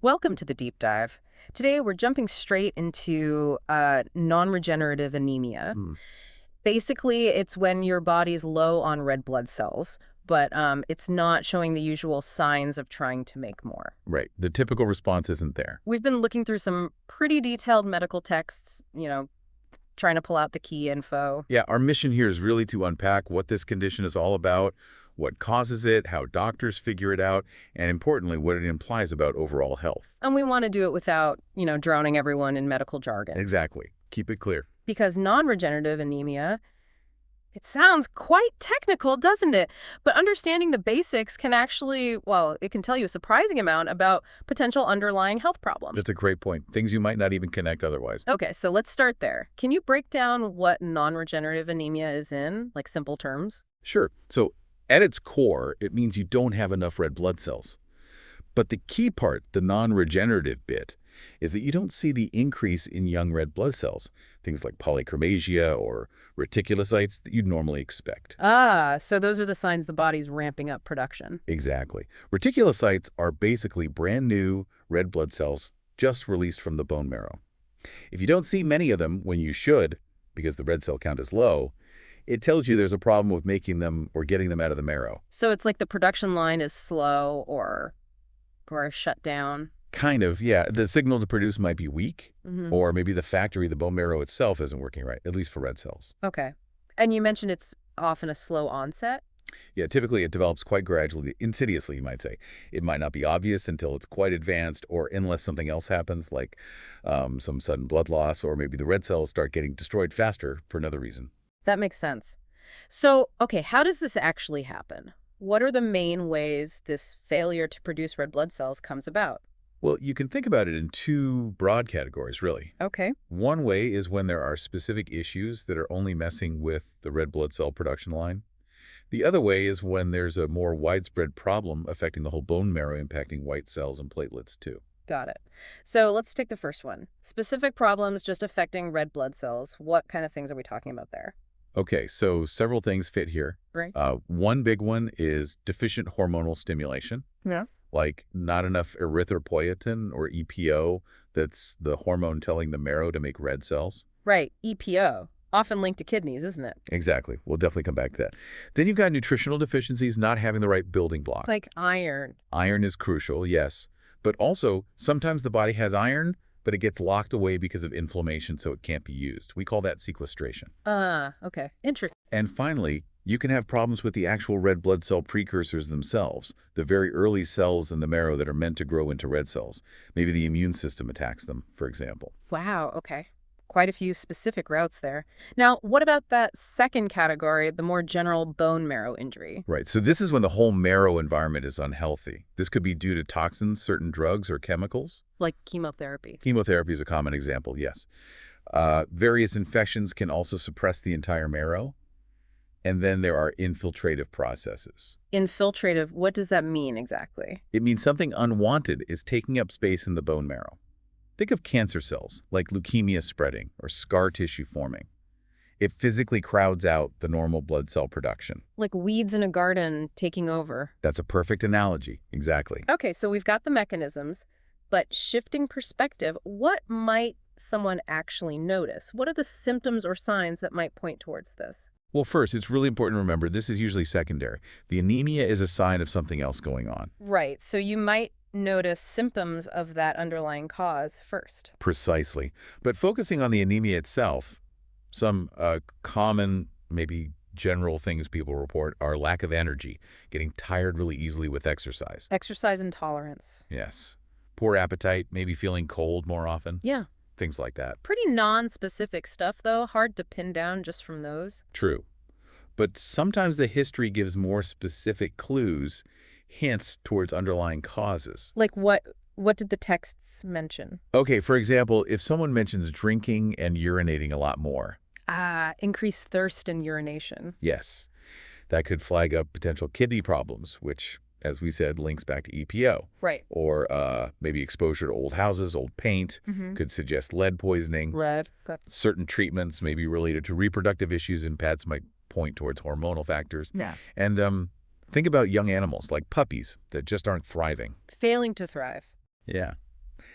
Welcome to the deep dive. Today we're jumping straight into non-regenerative anemia. Mm, Basically, it's when your body's low on red blood cells, but it's not showing the usual signs of trying to make more. right. The typical response isn't there. We've been looking through some pretty detailed medical texts, trying to pull out the key info. Yeah, our mission here is really to unpack what this condition is all about, what causes it, how doctors figure it out, and importantly, what it implies about overall health. And we want to do it without, drowning everyone in medical jargon. Exactly. Keep it clear. Because non-regenerative anemia, it sounds quite technical, doesn't it? But understanding the basics can actually, well, it can tell you a surprising amount about potential underlying health problems. That's a great point. Things you might not even connect otherwise. Okay, so let's start there. Can you break down what non-regenerative anemia is in, like simple terms? Sure. So at its core, it means you don't have enough red blood cells. But the key part, the non-regenerative bit, is that you don't see the increase in young red blood cells, things like polychromasia or reticulocytes that you'd normally expect. Ah, so those are the signs the body's ramping up production. Exactly. Reticulocytes are basically brand new red blood cells just released from the bone marrow. If you don't see many of them when you should, because the red cell count is low, it tells you there's a problem with making them or getting them out of the marrow. So it's like the production line is slow or shut down. Kind of, yeah. The signal to produce might be weak, Mm-hmm. or maybe the factory, the bone marrow itself, isn't working right, at least for red cells. Okay. And you mentioned it's often a slow onset? Yeah, typically it develops quite gradually, insidiously, you might say. It might not be obvious until it's quite advanced, or unless something else happens, like some sudden blood loss, or maybe the red cells start getting destroyed faster for another reason. That makes sense. So, okay, how does this actually happen? What are the main ways this failure to produce red blood cells comes about? Well, you can think about it in two broad categories, really. Okay. One way is when there are specific issues that are only messing with the red blood cell production line. The other way is when there's a more widespread problem affecting the whole bone marrow, impacting white cells and platelets too. Got it. So let's take the first one. Specific problems just affecting red blood cells. What kind of things are we talking about there? Okay, so several things fit here. Right. One big one is deficient hormonal stimulation, Yeah. like not enough erythropoietin or EPO, that's the hormone telling the marrow to make red cells. Right. EPO. Often linked to kidneys, isn't it? Exactly. We'll definitely come back to that. Then you've got nutritional deficiencies, not having the right building block. Like iron. Iron is crucial, yes. But also, sometimes the body has iron, but it gets locked away because of inflammation, so it can't be used. We call that sequestration. Okay. Interesting. And finally, you can have problems with the actual red blood cell precursors themselves, the very early cells in the marrow that are meant to grow into red cells. Maybe the immune system attacks them, for example. Wow, okay. Quite a few specific routes there. Now, what about that second category, the more general bone marrow injury? Right, so this is when the whole marrow environment is unhealthy. This could be due to toxins, certain drugs, or chemicals. Like chemotherapy. Chemotherapy is a common example, yes. Various infections can also suppress the entire marrow. And then there are infiltrative processes. Infiltrative, what does that mean exactly? It means something unwanted is taking up space in the bone marrow. Think of cancer cells, like leukemia spreading or scar tissue forming. It physically crowds out the normal blood cell production. Like weeds in a garden taking over. That's a perfect analogy, exactly. Okay, so we've got the mechanisms, but shifting perspective, what might someone actually notice? What are the symptoms or signs that might point towards this? Well, first, it's really important to remember this is usually secondary. The anemia is a sign of something else going on. Right, so you might notice symptoms of that underlying cause first. Precisely. But focusing on the anemia itself, some common, maybe general things people report are lack of energy, getting tired really easily with exercise. Exercise intolerance. Yes. Poor appetite, maybe feeling cold more often. Yeah. Things like that. Pretty non-specific stuff, though. Hard to pin down just from those. True. But sometimes the history gives more specific clues, hints towards underlying causes. Like what did the texts mention? Okay, for example, if someone mentions drinking and urinating a lot more. Increased thirst and urination. Yes, that could flag up potential kidney problems, which, as we said, links back to EPO. Right. Or maybe exposure to old houses, old paint, could suggest lead poisoning. Red. Okay. Certain treatments may be related to reproductive issues, and pets might point towards hormonal factors. Yeah. And think about young animals, like puppies, that just aren't thriving. Failing to thrive. Yeah.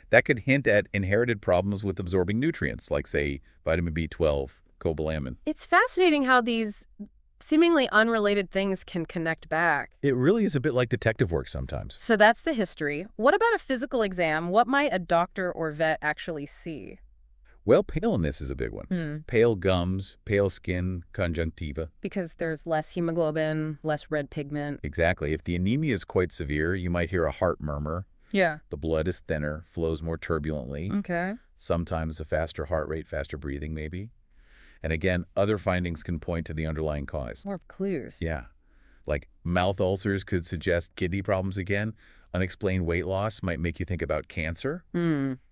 That could hint at inherited problems with absorbing nutrients, like, say, vitamin B12, cobalamin. It's fascinating how these seemingly unrelated things can connect back. It really is a bit like detective work sometimes. So that's the history. What about a physical exam? What might a doctor or vet actually see? Well, paleness is a big one. Pale gums, pale skin, conjunctiva. Because there's less hemoglobin, less red pigment. Exactly. If the anemia is quite severe, you might hear a heart murmur. Yeah. The blood is thinner, flows more turbulently. Okay. Sometimes a faster heart rate, faster breathing maybe. And again, other findings can point to the underlying cause. More clues. Yeah. Like mouth ulcers could suggest kidney problems again. Unexplained weight loss might make you think about cancer.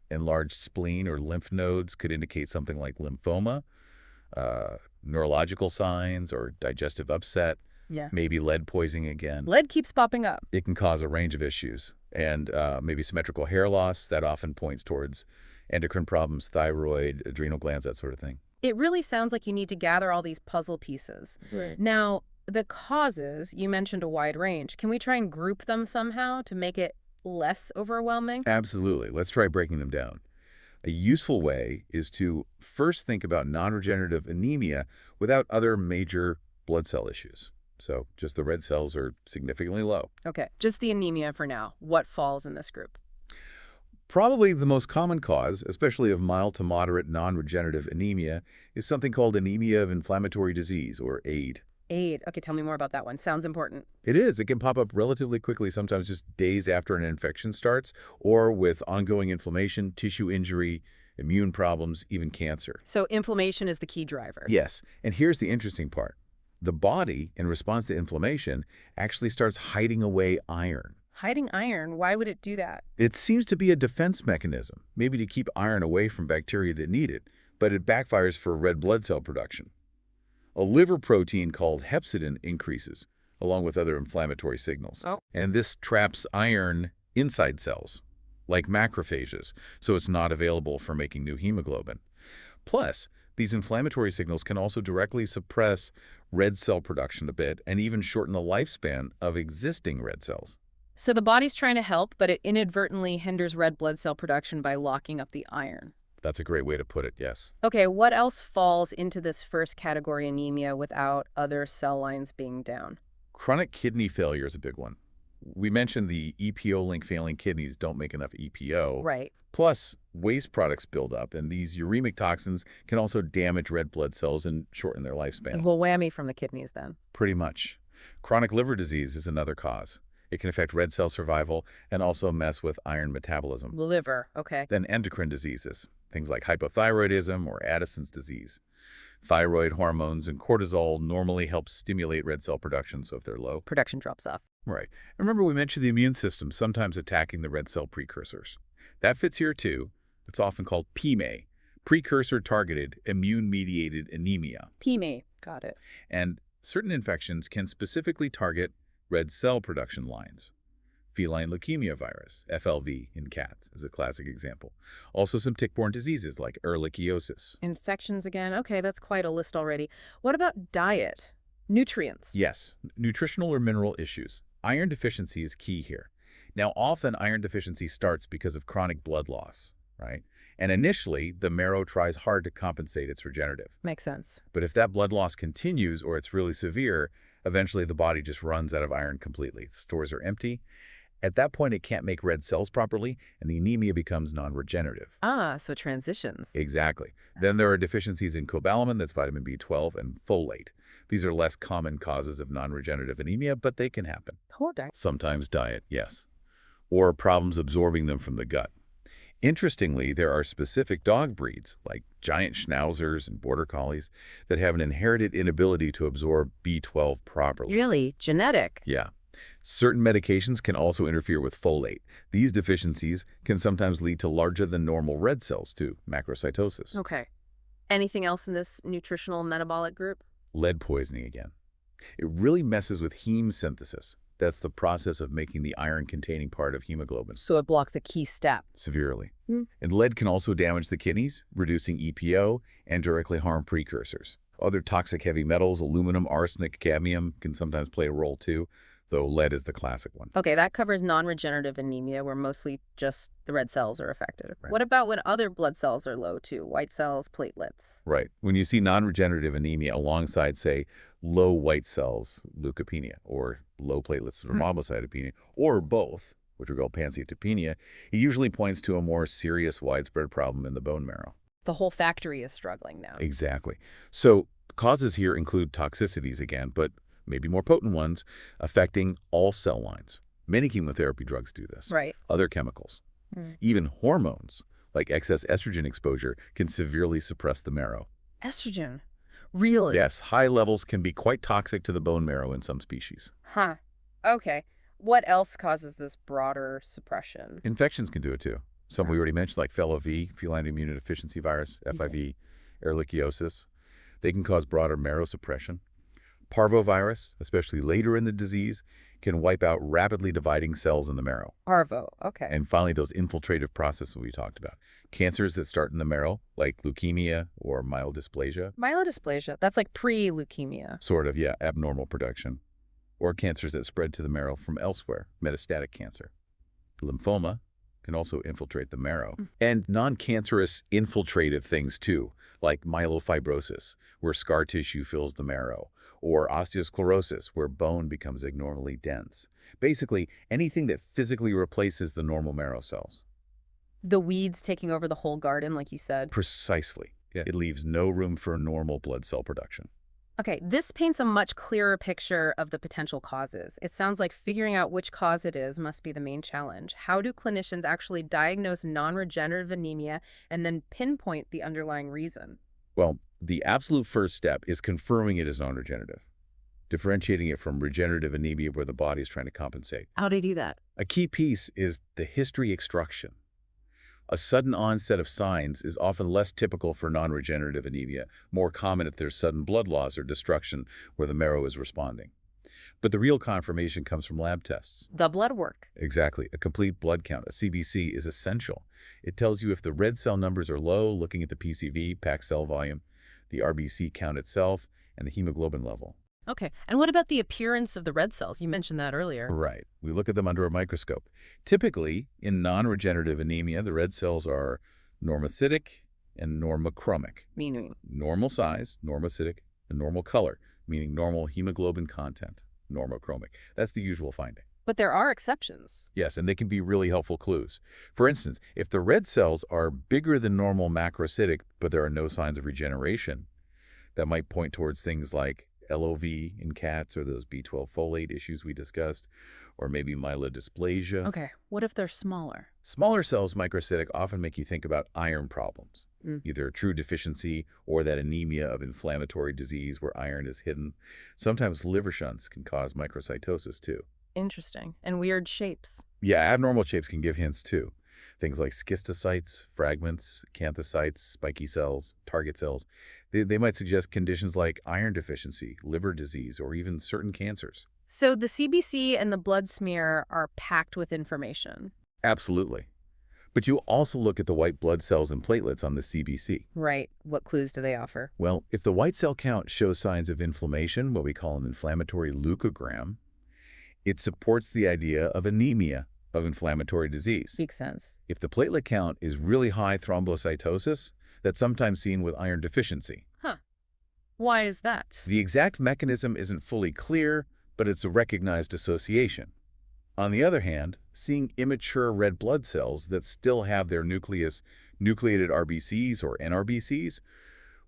Enlarged spleen or lymph nodes could indicate something like lymphoma. Neurological signs or digestive upset. Yeah. Maybe lead poisoning again. Lead keeps popping up. It can cause a range of issues. And maybe symmetrical hair loss, that often points towards endocrine problems, thyroid, adrenal glands, that sort of thing. It really sounds like you need to gather all these puzzle pieces. Right. Now, the causes, you mentioned a wide range. Can we try and group them somehow to make it less overwhelming? Absolutely. Let's try breaking them down. A useful way is to first think about non-regenerative anemia without other major blood cell issues. So just the red cells are significantly low. Okay, just the anemia for now. What falls in this group? Probably the most common cause, especially of mild to moderate non-regenerative anemia, is something called anemia of inflammatory disease, or AID. AID. Okay, tell me more about that one. Sounds important. It is. It can pop up relatively quickly, sometimes just days after an infection starts, or with ongoing inflammation, tissue injury, immune problems, even cancer. So inflammation is the key driver. Yes, and here's the interesting part. The body, in response to inflammation, actually starts hiding away iron. Hiding iron? Why would it do that? It seems to be a defense mechanism, maybe to keep iron away from bacteria that need it, but it backfires for red blood cell production. A liver protein called hepcidin increases, along with other inflammatory signals. Oh. And this traps iron inside cells, like macrophages, so it's not available for making new hemoglobin. Plus, these inflammatory signals can also directly suppress red cell production a bit and even shorten the lifespan of existing red cells. So the body's trying to help, but it inadvertently hinders red blood cell production by locking up the iron. That's a great way to put it, yes. Okay, what else falls into this first category anemia without other cell lines being down? Chronic kidney failure is a big one. We mentioned the EPO link failing kidneys don't make enough EPO. Right. Plus, waste products build up, and these uremic toxins can also damage red blood cells and shorten their lifespan. A little whammy from the kidneys then. Pretty much. Chronic liver disease is another cause. It can affect red cell survival and also mess with iron metabolism. Liver, okay. Then endocrine diseases, things like hypothyroidism or Addison's disease. Thyroid hormones and cortisol normally help stimulate red cell production, so if they're low. Production drops off. Right. Remember we mentioned the immune system sometimes attacking the red cell precursors. That fits here too. It's often called PMA, precursor-targeted immune-mediated anemia. PMA, got it. And certain infections can specifically target red cell production lines. Feline leukemia virus, FeLV, in cats is a classic example. Also some tick-borne diseases like ehrlichiosis. Infections again. Okay, that's quite a list already. What about diet? Nutrients? Yes, nutritional or mineral issues. Iron deficiency is key here. Now, often iron deficiency starts because of chronic blood loss, right? And initially, the marrow tries hard to compensate its regenerative. Makes sense. But if that blood loss continues or it's really severe, eventually the body just runs out of iron completely. The stores are empty. At that point, it can't make red cells properly, and the anemia becomes non-regenerative. Ah, so transitions. Exactly. Then there are deficiencies in cobalamin, that's vitamin B12, and folate. These are less common causes of non-regenerative anemia, but they can happen. Sometimes diet, yes. Or problems absorbing them from the gut. Interestingly, there are specific dog breeds, like giant schnauzers and border collies, that have an inherited inability to absorb B12 properly. Really? Genetic? Yeah. Certain medications can also interfere with folate. These deficiencies can sometimes lead to larger than normal red cells too, macrocytosis. Okay. Anything else in this nutritional metabolic group? Lead poisoning again. It really messes with heme synthesis. That's the process of making the iron-containing part of hemoglobin. So it blocks a key step. Severely. And lead can also damage the kidneys, reducing EPO, and directly harm precursors. Other toxic heavy metals, aluminum, arsenic, cadmium, can sometimes play a role too. though lead is the classic one. Okay, that covers non-regenerative anemia, where mostly just the red cells are affected. Right. What about when other blood cells are low too? White cells, platelets? Right. When you see non-regenerative anemia alongside, say, low white cells, leukopenia, or low platelets, thrombocytopenia, or both, which we call pancytopenia, it usually points to a more serious, widespread problem in the bone marrow. The whole factory is struggling now. Exactly. So causes here include toxicities again, but maybe more potent ones, affecting all cell lines. Many chemotherapy drugs do this. Right. Other chemicals. Mm. Even hormones, like excess estrogen exposure, can severely suppress the marrow. Estrogen? Really? Yes, high levels can be quite toxic to the bone marrow in some species. Huh. Okay. What else causes this broader suppression? Infections can do it too. Some we already mentioned, like FeLV, feline immunodeficiency virus, FIV, ehrlichiosis. They can cause broader marrow suppression. Parvovirus, especially later in the disease, can wipe out rapidly dividing cells in the marrow. Parvo. Okay. And finally, those infiltrative processes we talked about. Cancers that start in the marrow, like leukemia or myelodysplasia. Myelodysplasia. That's like pre-leukemia. Sort of, yeah, abnormal production. Or cancers that spread to the marrow from elsewhere, metastatic cancer. Lymphoma can also infiltrate the marrow. And non-cancerous infiltrative things too, like myelofibrosis, where scar tissue fills the marrow, or osteosclerosis, where bone becomes abnormally dense. Basically, anything that physically replaces the normal marrow cells. The weeds taking over the whole garden, like you said. Precisely. Yeah. It leaves no room for normal blood cell production. Okay, this paints a much clearer picture of the potential causes. It sounds like figuring out which cause it is must be the main challenge. How do clinicians actually diagnose non-regenerative anemia and then pinpoint the underlying reason? Well, the absolute first step is confirming it is non-regenerative, differentiating it from regenerative anemia where the body is trying to compensate. How do you do that? A key piece is the history extraction. A sudden onset of signs is often less typical for non-regenerative anemia, more common if there's sudden blood loss or destruction where the marrow is responding. But the real confirmation comes from lab tests. The blood work. Exactly. A complete blood count, a CBC, is essential. It tells you if the red cell numbers are low, looking at the PCV, packed cell volume, the RBC count itself, and the hemoglobin level. Okay, and what about the appearance of the red cells? You mentioned that earlier. Right. We look at them under a microscope. Typically, in non-regenerative anemia, the red cells are normocytic and normochromic. Meaning? Normal size, normocytic, and normal color, meaning normal hemoglobin content, normochromic. That's the usual finding. But there are exceptions. Yes, and they can be really helpful clues. For instance, if the red cells are bigger than normal macrocytic, but there are no signs of regeneration, that might point towards things like LOV in cats or those B12 folate issues we discussed, or maybe myelodysplasia. Okay, what if they're smaller? Smaller cells, microcytic, often make you think about iron problems, Mm. either a true deficiency or that anemia of inflammatory disease where iron is hidden. Sometimes liver shunts can cause microcytosis too. Interesting. And weird shapes. Yeah, abnormal shapes can give hints too. Things like schistocytes, fragments, acanthocytes, spiky cells, target cells. They might suggest conditions like iron deficiency, liver disease, or even certain cancers. So the CBC and the blood smear are packed with information. Absolutely. But you also look at the white blood cells and platelets on the CBC. Right. What clues do they offer? Well, if the white cell count shows signs of inflammation, what we call an inflammatory leukogram, it supports the idea of anemia, of inflammatory disease. Makes sense. If the platelet count is really high thrombocytosis, that's sometimes seen with iron deficiency. Huh. Why is that? The exact mechanism isn't fully clear, but it's a recognized association. On the other hand, seeing immature red blood cells that still have their nucleated RBCs or NRBCs,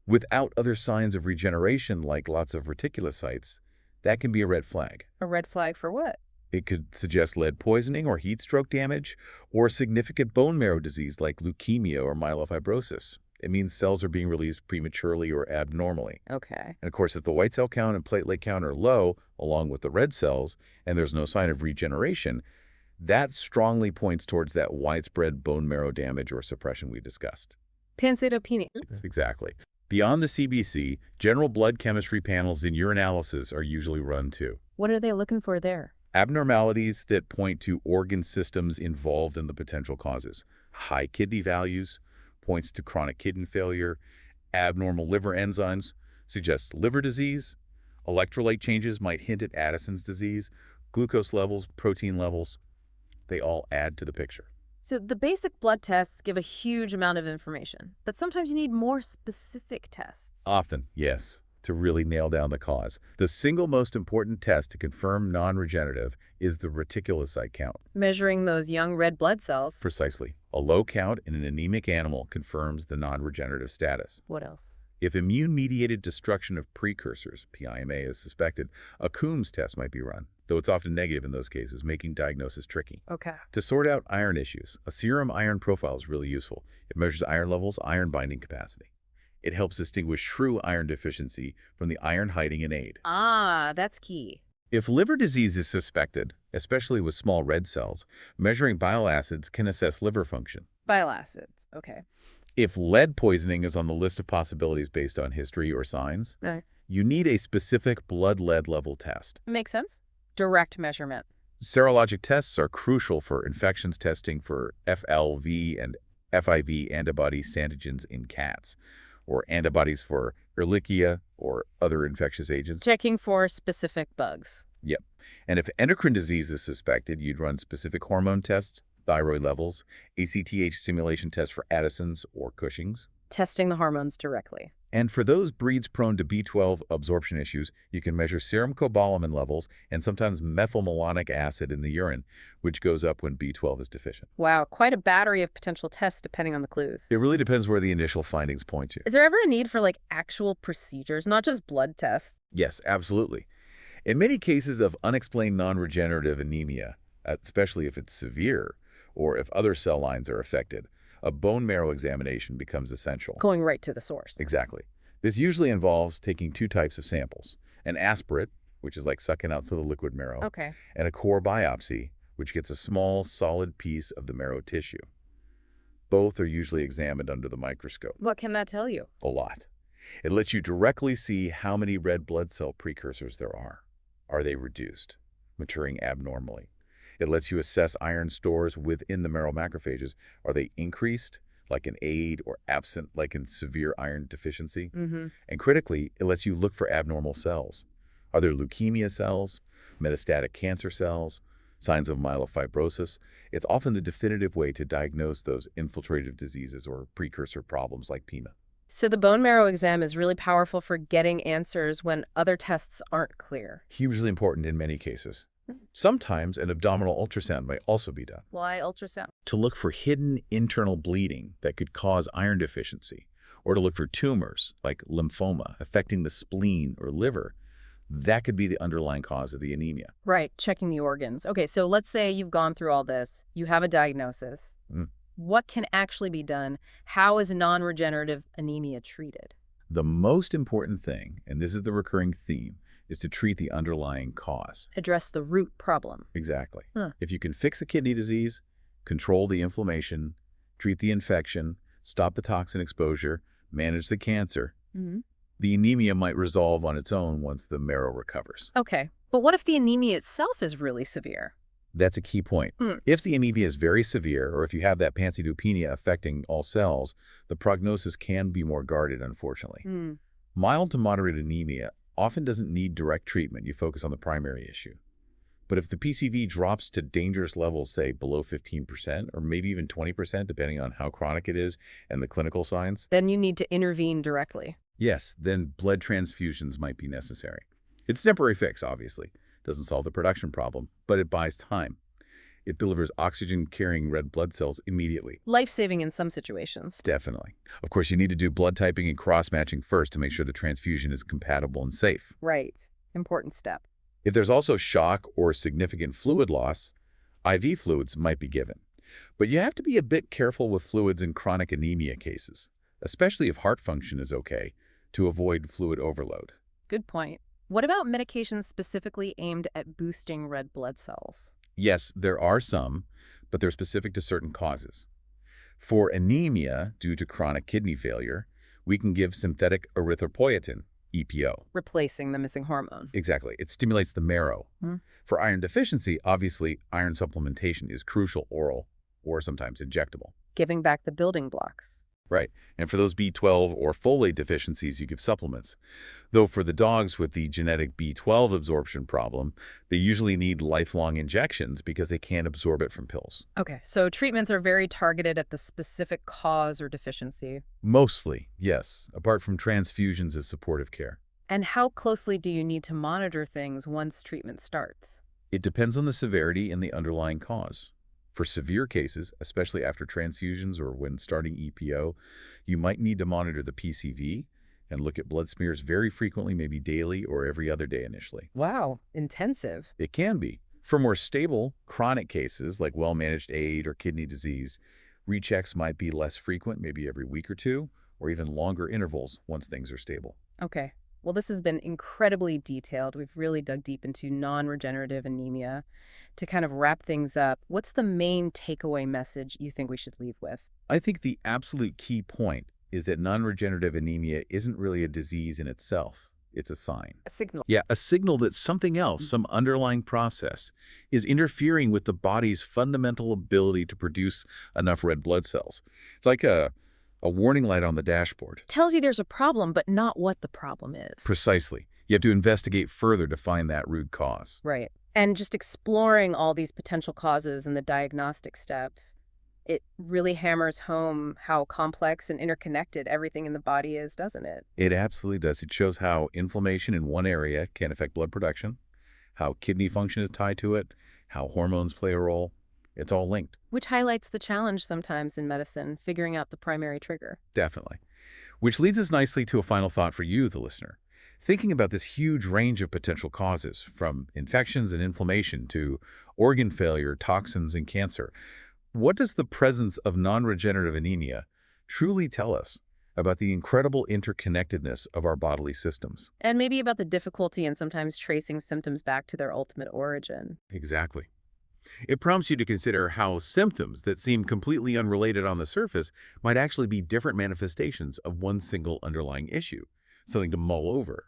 without other signs of regeneration like lots of reticulocytes, that can be a red flag. A red flag for what? It could suggest lead poisoning or heat stroke damage, or significant bone marrow disease like leukemia or myelofibrosis. It means cells are being released prematurely or abnormally. Okay. And of course, if the white cell count and platelet count are low, along with the red cells, and there's no sign of regeneration, that strongly points towards that widespread bone marrow damage or suppression we discussed. Pancytopenia. Exactly. Beyond the CBC, general blood chemistry panels in urinalysis are usually run too. What are they looking for there? Abnormalities that point to organ systems involved in the potential causes. High kidney values points to chronic kidney failure. Abnormal liver enzymes suggests liver disease. Electrolyte changes might hint at Addison's disease. Glucose levels, protein levels, they all add to the picture. So the basic blood tests give a huge amount of information, but sometimes you need more specific tests. Often, yes, to really nail down the cause. The single most important test to confirm non-regenerative is the reticulocyte count. Measuring those young red blood cells. Precisely. A low count in an anemic animal confirms the non-regenerative status. What else? If immune-mediated destruction of precursors, IMHA, is suspected, a Coombs test might be run, though it's often negative in those cases, making diagnosis tricky. Okay. To sort out iron issues, a serum iron profile is really useful. It measures iron levels, iron binding capacity. It helps distinguish true iron deficiency from the iron hiding in aid. Ah, that's key. If liver disease is suspected, especially with small red cells, measuring bile acids can assess liver function. Bile acids. Okay. If lead poisoning is on the list of possibilities based on history or signs, you need a specific blood lead level test. Makes sense. Direct measurement. Serologic tests are crucial for infections testing for FeLV and FIV antibodies antigens in cats, or antibodies for Ehrlichia or other infectious agents. Checking for specific bugs. Yep. And if endocrine disease is suspected, you'd run specific hormone tests, thyroid levels, ACTH stimulation tests for Addison's or Cushing's. Testing the hormones directly. And for those breeds prone to B12 absorption issues, you can measure serum cobalamin levels and sometimes methylmalonic acid in the urine, which goes up when B12 is deficient. Wow, quite a battery of potential tests depending on the clues. It really depends where the initial findings point to. Is there ever a need for actual procedures, not just blood tests? Yes, absolutely. In many cases of unexplained non-regenerative anemia, especially if it's severe or if other cell lines are affected, a bone marrow examination becomes essential. Going right to the source. Exactly. This usually involves taking two types of samples, an aspirate, which is like sucking out some of the liquid marrow, Okay. and a core biopsy, which gets a small, solid piece of the marrow tissue. Both are usually examined under the microscope. What can that tell you? A lot. It lets you directly see how many red blood cell precursors there are. Are they reduced, maturing abnormally? It lets you assess iron stores within the marrow macrophages. Are they increased, like in aid, or absent, like in severe iron deficiency? Mm-hmm. And critically, it lets you look for abnormal cells. Are there leukemia cells, metastatic cancer cells, signs of myelofibrosis? It's often the definitive way to diagnose those infiltrative diseases or precursor problems like PIMA. So the bone marrow exam is really powerful for getting answers when other tests aren't clear. Hugely important in many cases. Sometimes an abdominal ultrasound may also be done Why ultrasound? to look for hidden internal bleeding that could cause iron deficiency, or to look for tumors like lymphoma affecting the spleen or liver. That could be the underlying cause of the anemia. Right, checking the organs. Okay, so let's say you've gone through all this. You have a diagnosis. What can actually be done? How is non-regenerative anemia treated? The most important thing, and this is the recurring theme, is to treat the underlying cause. Address the root problem. Exactly. Huh. If you can fix the kidney disease, control the inflammation, treat the infection, stop the toxin exposure, manage the cancer, the anemia might resolve on its own once the marrow recovers. Okay, but what if the anemia itself is really severe? That's a key point. If the anemia is very severe, or if you have that pancytopenia affecting all cells, the prognosis can be more guarded, unfortunately. Mild to moderate anemia often doesn't need direct treatment. You focus on the primary issue. But if the PCV drops to dangerous levels, say below 15%, or maybe even 20%, depending on how chronic it is and the clinical signs, Then you need to intervene directly. yes, then blood transfusions might be necessary. It's a temporary fix, obviously. Doesn't solve the production problem, but it buys time. It delivers oxygen-carrying red blood cells immediately. Life-saving in some situations. Definitely. Of course, you need to do blood typing and cross-matching first to make sure the transfusion is compatible and safe. Right. Important step. If there's also shock or significant fluid loss, IV fluids might be given. But you have to be a bit careful with fluids in chronic anemia cases, especially if heart function is okay, to avoid fluid overload. Good point. What about medications specifically aimed at boosting red blood cells? Yes, there are some, but they're specific to certain causes. For anemia due to chronic kidney failure, we can give synthetic erythropoietin, EPO. Replacing the missing hormone. Exactly. It stimulates the marrow. For iron deficiency, obviously, iron supplementation is crucial, oral or sometimes injectable. Giving back the building blocks. Right. And for those B12 or folate deficiencies, you give supplements. Though for the dogs with the genetic B12 absorption problem, they usually need lifelong injections because they can't absorb it from pills. Okay, so treatments are very targeted at the specific cause or deficiency. Mostly, yes, apart from transfusions as supportive care. And how closely do you need to monitor things once treatment starts? It depends on the severity and the underlying cause. For severe cases, especially after transfusions or when starting EPO, you might need to monitor the PCV and look at blood smears very frequently, maybe daily or every other day initially. Wow, intensive. It can be. For more stable, chronic cases like well-managed AIDS or kidney disease, rechecks might be less frequent, maybe every week or two, or even longer intervals once things are stable. Okay. Well, this has been incredibly detailed. We've really dug deep into non-regenerative anemia. To kind of wrap things up, what's the main takeaway message you think we should leave with? I think the absolute key point is that non-regenerative anemia isn't really a disease in itself. It's a sign. A signal. Yeah, a signal that something else, some underlying process, is interfering with the body's fundamental ability to produce enough red blood cells. It's like a warning light on the dashboard. Tells you there's a problem, but not what the problem is. Precisely. You have to investigate further to find that root cause. Right. And just exploring all these potential causes and the diagnostic steps, it really hammers home how complex and interconnected everything in the body is, doesn't it? It absolutely does. It shows how inflammation in one area can affect blood production, how kidney function is tied to it, how hormones play a role. It's all linked. Which highlights the challenge sometimes in medicine, figuring out the primary trigger. Definitely. Which leads us nicely to a final thought for you, the listener. Thinking about this huge range of potential causes, from infections and inflammation to organ failure, toxins, and cancer, what does the presence of non-regenerative anemia truly tell us about the incredible interconnectedness of our bodily systems? And maybe about the difficulty in sometimes tracing symptoms back to their ultimate origin. Exactly. It prompts you to consider how symptoms that seem completely unrelated on the surface might actually be different manifestations of one single underlying issue, something to mull over.